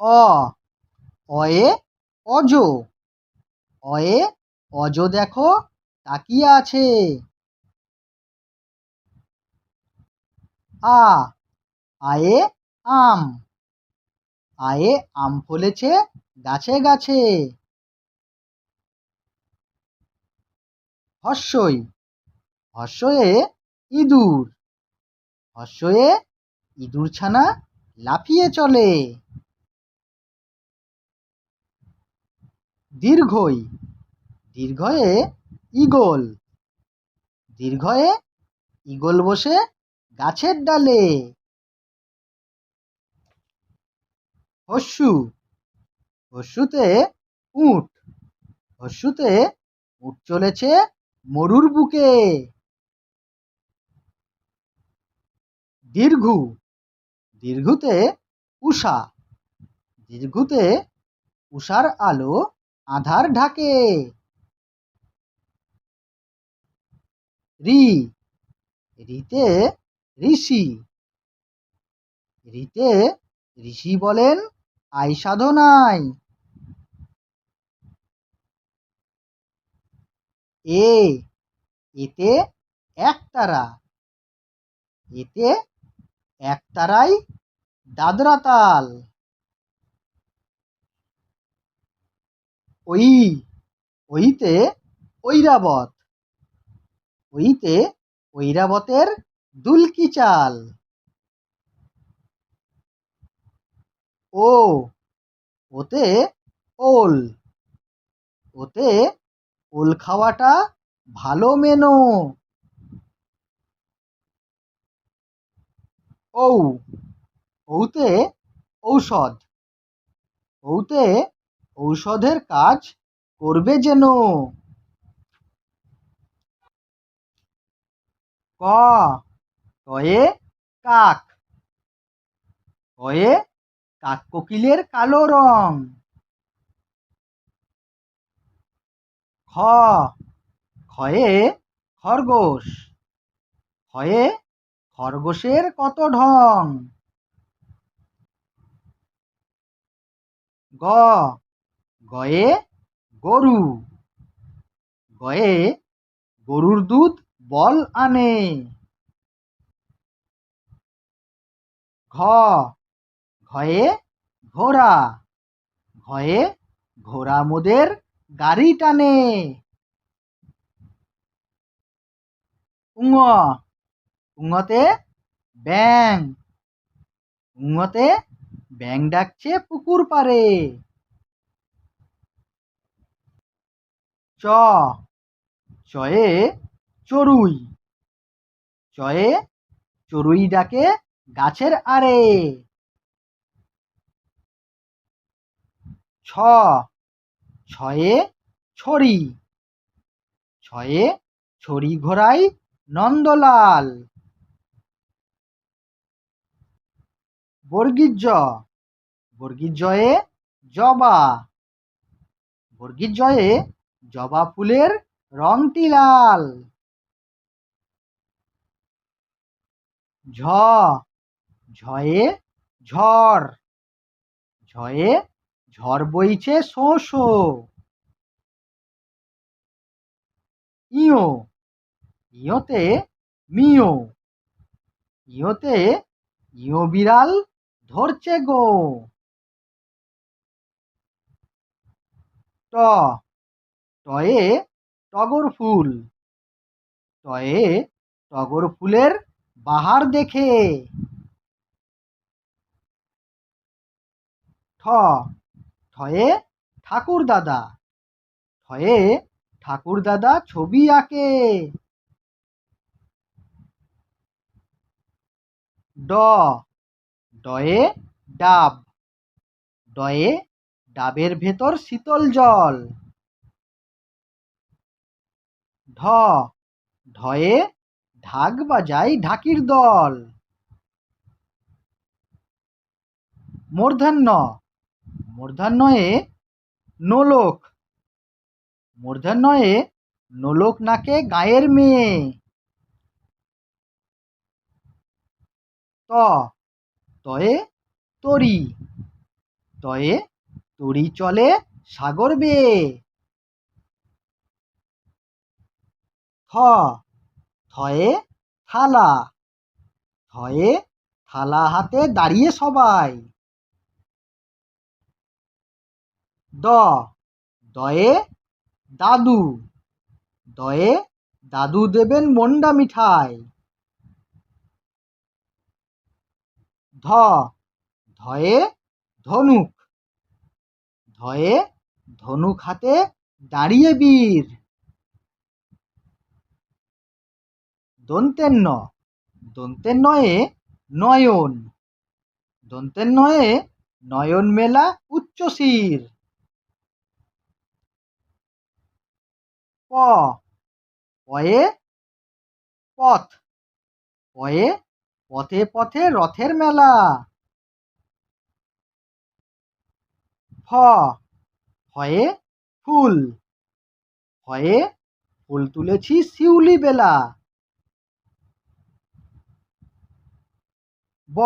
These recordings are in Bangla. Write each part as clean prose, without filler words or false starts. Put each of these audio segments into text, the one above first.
অ অয়ে অজ, অয়ে অজ দেখো তাকিয়ে আছে। আ আয়ে আম, আয়ে আম ফলেছে গাছে গাছে। হর্ষই হর্ষয়ে ইঁদুর, হর্ষয়ে ইঁদুর ছানা লাফিয়ে চলে। দীর্ঘই দীর্ঘয়ে ঈগল, দীর্ঘয়ে ঈগল বসে গাছের ডালে। হস্যু হস্যুতে উট, হস্যুতে উট চলেছে মরুর বুকে। দীর্ঘু দীর্ঘুতে উষা, দীর্ঘুতে উষার আলো আধার ঢাকে। রি রিতে ঋষি, রিতে ঋষি বলেন আই সাধনায়। এ এতে একতারা, এতে একতারাই দাদরা তাল। ওই ওইতে ঐরাবত, ওইতে ঐরাবতের দুলকি চাল। ও ওতে ওল, ওতে ওল খাওয়াটা ভালো মেনো। ঔ ঔতে ঔষধ, ঔতে ঔষধের কাজ করবে যেন। ক কয়ে কাক, কয়ে কাক কোকিলের কালো রং। খ খয়ে খরগোশ, খয়ে খরগোশের কত ঢং। গ গয়ে গরু, গয়ে গরুর দুধ বল আনে। ঘ ঘয়ে ঘোড়া, ঘয়ে ঘোড়া মোদের গাড়ি টানে। উঙ উঙতে ব্যাং, উঙতে ব্যাং ডাকছে পুকুর পাড়ে। চ চয়ে চড়ুই, চয়ে চড়ুই ডাকে গাছের আড়ে। ছ ছয়ে ছড়ি, ছয়ে ছড়ি ঘোড়াই নন্দলাল। বর্গীর জ, বর্গীর জয়ে জবা, বর্গীর জয়ে জবা ফুলের রংটি লাল। ঝ ঝয়ে ঝড়, ঝয়ে ঝড় বইছে শোঁ শোঁ। ইয়ো ইয়োতে মিয়ো, ইয়োতে ইয়ো বিড়াল ধরছে গো। ট টয়ে টগর ফুল, টয়ে টগর ফুলের বাহার দেখে। ঠ ঠয়ে ঠাকুর দাদা, ঠয়ে ঠাকুর দাদা ছবি আঁকে। ড ডয়ে ডাব, ডয়ে ডাবের ভেতর শীতল জল। ঢ ঢয়ে ঢাক বাজায় ঢাকির দল। মূর্ধন্য মূর্ধন্যয়ে নোলক, মূর্ধন্যয়ে নোলক নাকে গায়ের মেয়ে। ত তয়ে তরি, তয়ে তরি চলে সাগর বেয়ে। থ থয়ে থালা, থয়ে থালা হাতে দাঁড়িয়ে সবাই। দ দয়ে দাদু, দয়ে দাদু দেবেন মন্ডা মিঠাই। ধ ধয়ে ধনুক, ধয়ে ধনুক হাতে দাঁড়িয়ে বীর। দন্তের ন দন্তের নয়ে নয়ন, দন্তের নয়ে নয়ন মেলা উচ্চশির। প পয়ে পথ, পয়ে পথে পথে রথের মেলা। ফ ফয়ে ফুল, ফয়ে ফুল তুলেছি শিউলি বেলা। ব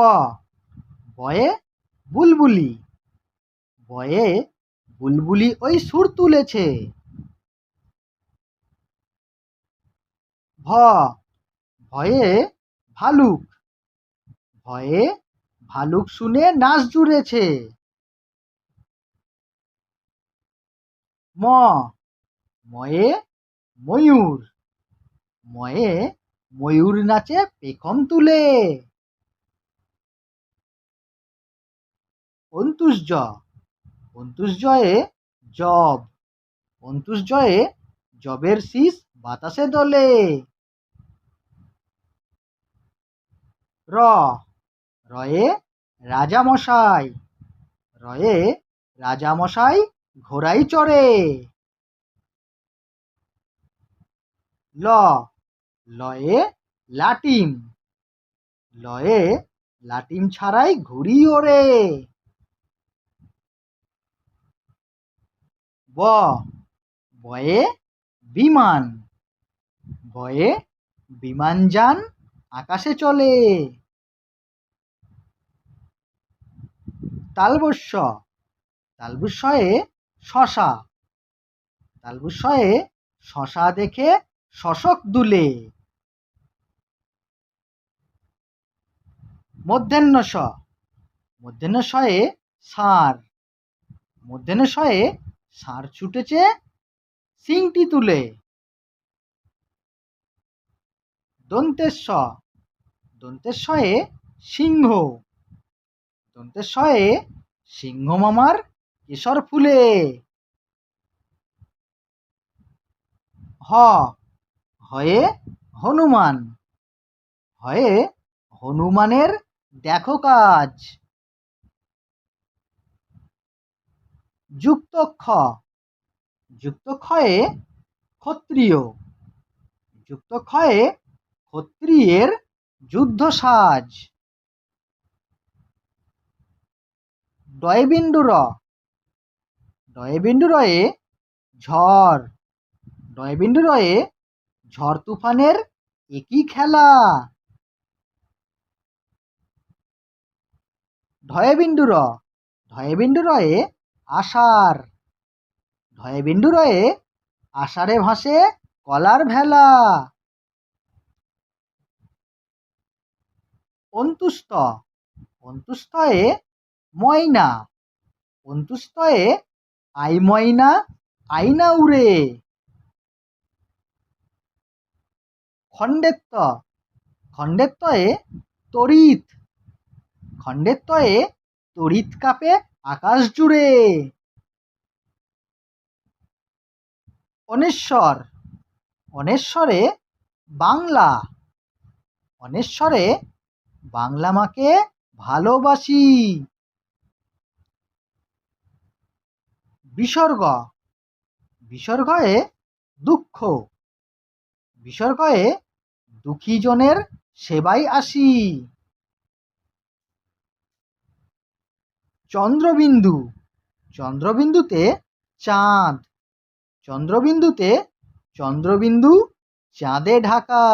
বয়ে বুলবুলি, বয়ে বুলবুলি ওই সুর তুলেছে। ভ ভয়ে ভালুক, ভয়ে ভালুক শুনে নাচ জুড়েছে। ম ময়ে ময়ূর, ময়ে ময়ূর নাচে পেখম তুলে। অন্তুষ অন্তুষজয়ে জব, অন্তুষজয়ে জবের শীষ বাতাসে দোলে। র রয়ে রাজামশাই, রয়ে রাজামশাই ঘোড়ায় চড়ে। ল লয়ে লাটিম, লয়ে লাটিম ছাড়াই ঘুড়ি ওড়ে। ব বয়ে বিমান, বয়ে বিমান যান আকাশে চলে। তালবস্য তালবস্যয়ে শশা, তালবস্যয়ে শশা দেখে শশক দুলে। মধ্যাহ্ন স মধ্যাহ্ন শয়ে ষাঁড়, মধ্যাহ্ন শয়ে ষাঁড় ছুটেছে সিংটি তুলে। দন্তেশ দন্তেশয়ে সিংহ, দন্তেশয়ে সিংহ মামার কেশর ফুলে। হ হয়ে হনুমান, হয়ে হনুমানের দেখো কাজ। যুক্ত খ যুক্ত খয়ে ক্ষত্রিয়, যুক্ত খয়ে ক্ষত্রিয়ের যুদ্ধ সাজ। ডয়বিন্দু র ডয়বিন্দু রয়ে ঝড়, ডয়বিন্দু রয়ে ঝড় তুফানের একই খেলা। ঢয়বিন্দু র ঢয়বিন্দু রয়ে আষাঢ়, ঢয়বিন্দু রয়ে আষাঢ়ে ভাসে কলার ভেলা। অন্তুস্ত অন্তুস্তয়ে ময়না, অন্তুস্তয়ে আই ময়না আইনা উড়ে। খণ্ডেত্ব খণ্ডেত্বয়ে তড়িৎ, খণ্ডেত্বয়ে তড়িৎ কাঁপে আকাশ জুড়ে। অনেশ্বর অনেশ্বরে বাংলা, অনেশ্বরে বাংলা মাকে ভালোবাসি। বিসর্গ বিসর্গয়ে দুঃখ, বিসর্গয়ে দুঃখী জনের সেবায় আসি। চন্দ্রবিন্দু চন্দ্রবিন্দুতে চাঁদ, চন্দ্রবিন্দুতে চন্দ্রবিন্দু চাঁদে ঢাকা।